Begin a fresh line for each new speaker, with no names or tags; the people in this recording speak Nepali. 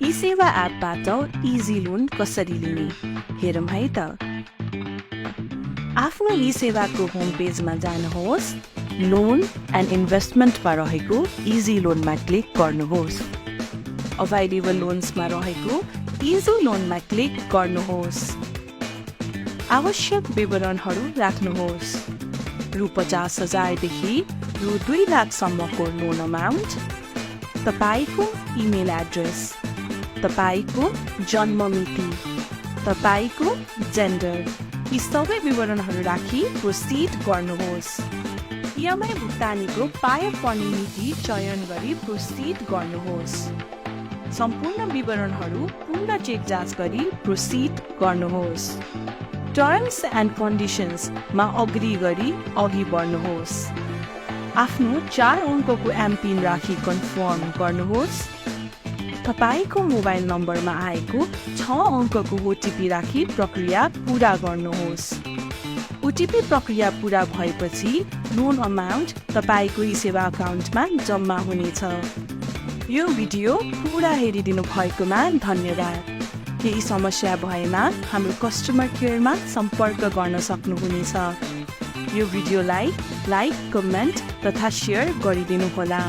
ईसेवा एपबाट इजी लोन कसरी लिने हेरौँ है त। आफ्नो ईसेवाको होम पेजमा जानुहोस्, लोन एन्ड इन्भेस्टमेन्टमा रहेको इजी लोनमा क्लिक गर्नुहोस्। अभाइलेबल लोन्समा रहेको इजी लोनमा क्लिक गर्नुहोस्। आवश्यक विवरणहरू राख्नुहोस्। रु 50,000 देखि रु 2 लाखसम्मको लोन अमाउन्ट, तपाईको इमेल एड्रेस, तपाईको जन्म मिति, तपाईको जेन्डर, यी सबै विवरणहरू राखी प्रोसिड गर्नुहोस्। इएमआई भुक्तानीको पाए पर्ने मिति चयन गरी प्रोसिड गर्नुहोस्। सम्पूर्ण विवरणहरू पूर्ण चेक जाँच गरी प्रोसिड गर्नुहोस्। टर्म्स एन्ड कन्डिसन्समा अग्री गरी अघि बढ्नुहोस्। आफ्नो 4 अङ्कको एमपिन राखी कन्फर्म गर्नुहोस्। तपाईको मोबाइल नम्बरमा आएको 6 अङ्कको ओटिपी राखी प्रक्रिया पूरा गर्नुहोस्। ओटिपी प्रक्रिया पूरा भएपछि लोन अमाउन्ट तपाईको ईसेवा अकाउन्टमा जम्मा हुनेछ। यो भिडियो पूरा हेरिदिनु भएकोमा धन्यवाद। केही समस्या भएमा हाम्रो कस्टमर केयरमा सम्पर्क गर्न सक्नुहुनेछ। यो भिडियोलाई लाइक, कमेन्ट तथा सेयर गरिदिनुहोला।